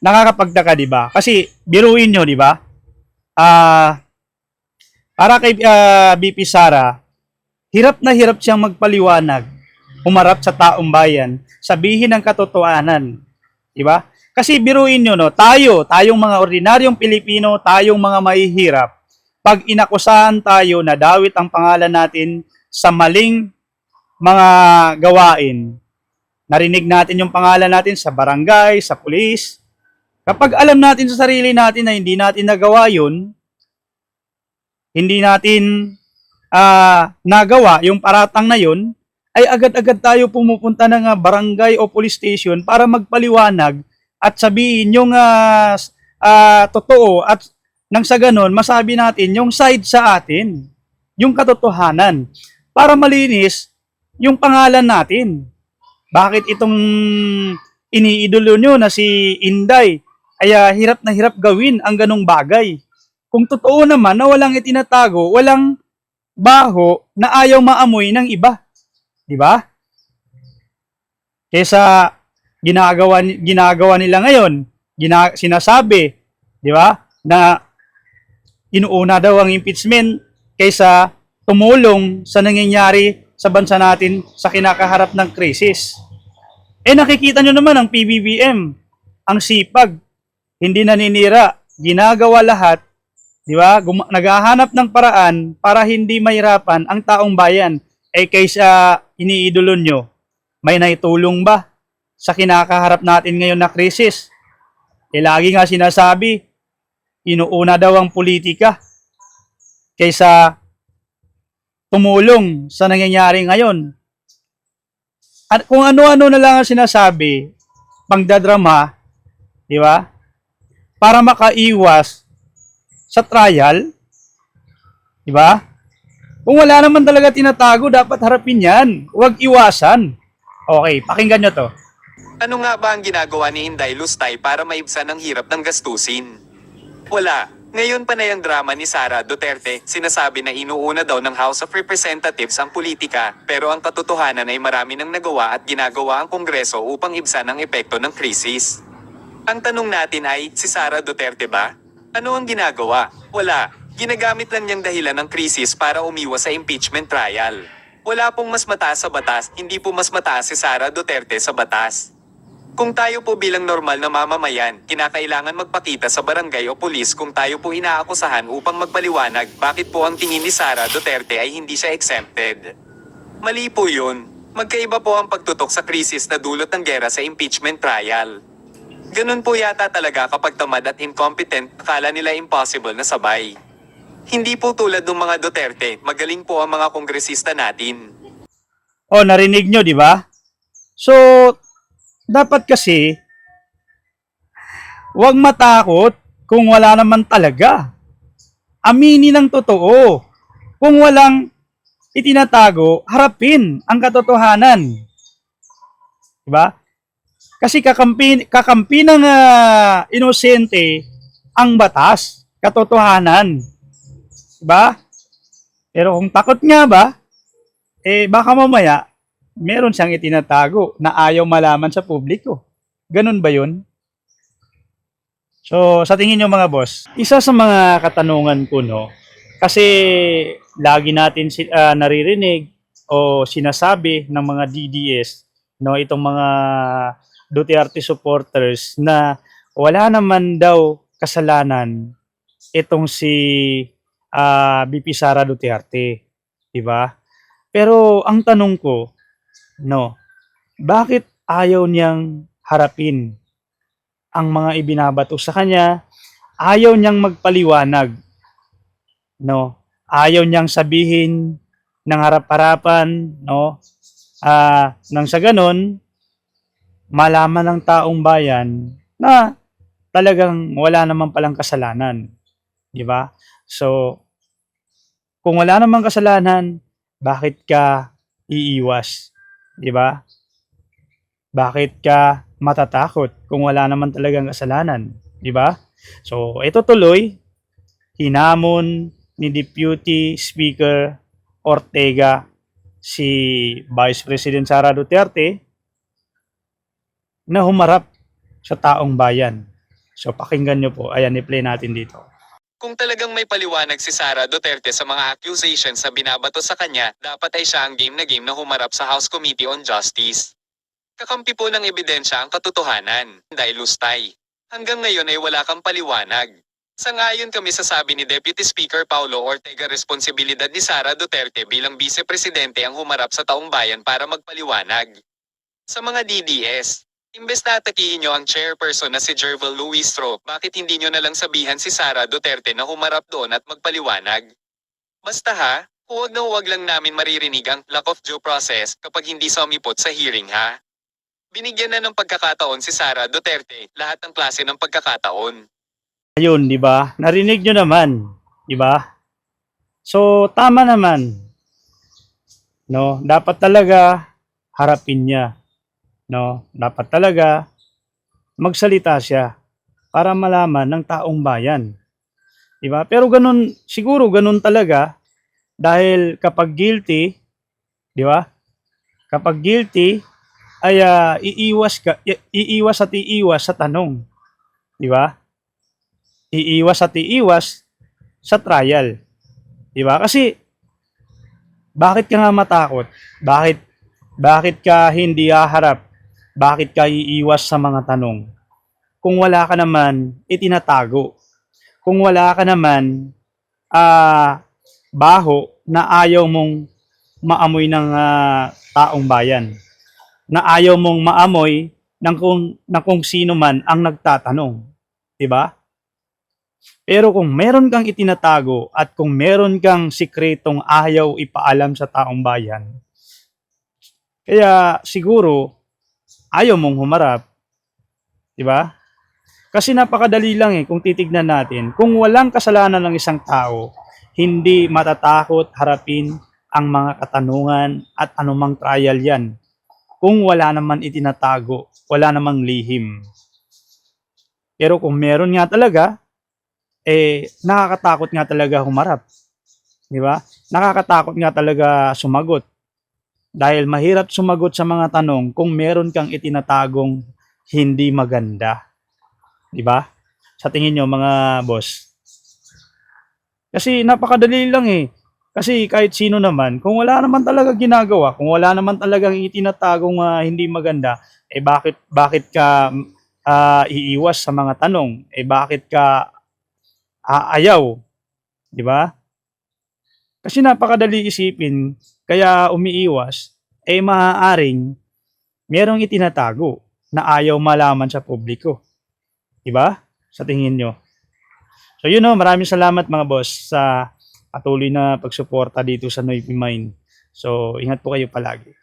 nakakapagtaka, di ba? Kasi biruin nyo, di ba? Ah, para kay BP Sara, hirap na hirap siyang magpaliwanag, humarap sa taong bayan, sabihin ang katotohanan, di ba? Kasi biruin nyo, no, tayong mga ordinaryong Pilipino, tayong mga mahihirap, pag inakusahan tayo na dawit ang pangalan natin sa maling mga gawain, narinig natin yung pangalan natin sa barangay, sa pulis, kapag alam natin sa sarili natin na hindi natin nagawa yun, hindi natin nagawa yung paratang na yun, ay agad-agad tayo pumupunta ng barangay o police station para magpaliwanag at sabihin yung totoo at nang sa ganon, masabi natin yung side sa atin, yung katotohanan, para malinis yung pangalan natin. Bakit itong iniidolo nyo na si Inday ay hirap na hirap gawin ang ganong bagay? Kung totoo naman na walang itinatago, walang baho na ayaw maamoy ng iba. Di ba? Kesa ginagawa nila ngayon, sinasabi, di ba, na inuuna daw ang impeachment kaysa tumulong sa nangyayari sa bansa natin sa kinakaharap ng krisis. Nakikita nyo naman ang PBBM, ang sipag, hindi naninira, ginagawa lahat, di ba? Naghahanap ng paraan para hindi mahirapan ang taong bayan. Kaysa iniidolo nyo, may naitulong ba sa kinakaharap natin ngayon na krisis? Lagi nga sinasabi, inuuna daw ang politika kaysa tumulong sa nangyayari ngayon. At kung ano-ano na lang ang sinasabi, pangdadrama, di ba? Para makaiwas sa trial, di ba? Kung wala naman talaga tinatago, dapat harapin yan. Huwag iwasan. Okay, pakinggan nyo to. Ano nga ba ang ginagawa ni Inday Lustay para maibsan ang hirap ng gastusin? Wala. Ngayon pa na yung drama ni Sara Duterte, sinasabi na inuuna daw ng House of Representatives ang politika, pero ang katotohanan ay marami nang nagawa at ginagawa ang Kongreso upang ibsan ang epekto ng krisis. Ang tanong natin ay, si Sara Duterte ba? Ano ang ginagawa? Wala. Ginagamit lang niyang dahilan ng krisis para umiwas sa impeachment trial. Wala pong mas mataas sa batas, hindi po mas mataas si Sara Duterte sa batas. Kung tayo po bilang normal na mamamayan, kinakailangan magpakita sa barangay o pulis kung tayo po inaakusahan upang magpaliwanag bakit po ang tingin ni Sara Duterte ay hindi siya exempted. Mali po yun. Magkaiba po ang pagtutok sa krisis na dulot ng gera sa impeachment trial. Ganun po yata talaga kapag tamad at incompetent, akala nila impossible na sabay. Hindi po tulad ng mga Duterte, magaling po ang mga kongresista natin. Narinig nyo, di ba? So, dapat kasi, huwag matakot kung wala naman talaga. Aminin ang totoo. Kung walang itinatago, harapin ang katotohanan. Di ba? Kasi kakampi ng inosente ang batas, katotohanan. Diba? Pero kung takot nga ba, baka mamaya, meron siyang itinatago na ayaw malaman sa publiko. Ganun ba yun? So, sa tingin nyo mga boss, isa sa mga katanungan ko, no, kasi lagi natin naririnig o sinasabi ng mga DDS, no, itong mga Duterte supporters na wala naman daw kasalanan itong si BP Sara Duterte, 'di ba? Pero ang tanong ko, no, bakit ayaw niyang harapin ang mga ibinabato sa kanya? Ayaw niyang magpaliwanag, no? Ayaw niyang sabihin ng harap-harapan, no? Nang sa ganon, malaman ng taong bayan na talagang wala naman palang kasalanan, 'di ba? So, kung wala namang kasalanan, bakit ka iiwas? 'Di ba? Bakit ka matatakot kung wala naman talagang kasalanan? 'Di ba? So, ito tuloy, hinamon ni Deputy Speaker Ortega si Vice President Sara Duterte na humarap sa taong bayan. So pakinggan nyo po. Ayan, i-play natin dito. Kung talagang may paliwanag si Sara Duterte sa mga accusations sa binabato sa kanya, dapat ay siya ang game na humarap sa House Committee on Justice. Kakampi po ng ebidensya ang katotohanan, Inday Lustay. Hanggang ngayon ay wala kang paliwanag. Sangayon kami sa sabi ni Deputy Speaker Paulo Ortega, responsibilidad ni Sara Duterte bilang Vice Presidente ang humarap sa taong bayan para magpaliwanag. Sa mga DDS, imbes na atakihin nyo ang chairperson na si Jervel Luistro, bakit hindi nyo nalang sabihan si Sara Duterte na humarap doon at magpaliwanag? Basta ha, huwag lang namin maririnig ang lack of due process kapag hindi sumipot sa hearing ha. Binigyan na ng pagkakataon si Sara Duterte, lahat ng klase ng pagkakataon. Ayun, di ba? Narinig nyo naman, di ba? So, tama naman. No, dapat talaga harapin niya. No, dapat talaga magsalita siya para malaman ng taong bayan. Di ba? Pero ganun, siguro ganun talaga dahil kapag guilty, di ba? Kapag guilty ay iiwas at iiwas sa tanong. Di ba? Iiwas at iiwas sa trial. Di ba? Kasi bakit ka nga matakot? Bakit ka hindi haharap? Bakit ka iiwas sa mga tanong? Kung wala ka naman itinatago. Kung wala ka naman baho na ayaw mong maamoy ng taong bayan. Na ayaw mong maamoy ng kung sino man ang nagtatanong. 'Di ba? Pero kung meron kang itinatago at kung meron kang sikretong ayaw ipaalam sa taong bayan, kaya siguro ayaw mong humarap, 'di ba? Kasi napakadali lang kung titignan natin. Kung walang kasalanan ng isang tao, hindi matatakot harapin ang mga katanungan at anumang trial 'yan. Kung wala naman itinatago, wala namang lihim. Pero kung meron nga talaga, nakakatakot nga talaga humarap. Di ba? Nakakatakot nga talaga sumagot. Dahil mahirap sumagot sa mga tanong kung meron kang itinatagong hindi maganda. Di ba? Sa tingin nyo mga boss. Kasi napakadali lang Kasi kahit sino naman, kung wala naman talaga ginagawa, kung wala naman talagang itinatagong hindi maganda, bakit ka iiwas sa mga tanong? Bakit ka aayaw? 'Di ba? Kasi napakadali isipin, kaya umiiwas, maaaring merong itinatago na ayaw malaman sa publiko. 'Di ba? Sa tingin nyo. So maraming salamat mga boss sa patuloy na pagsuporta dito sa Noisy Mind. So ingat po kayo palagi.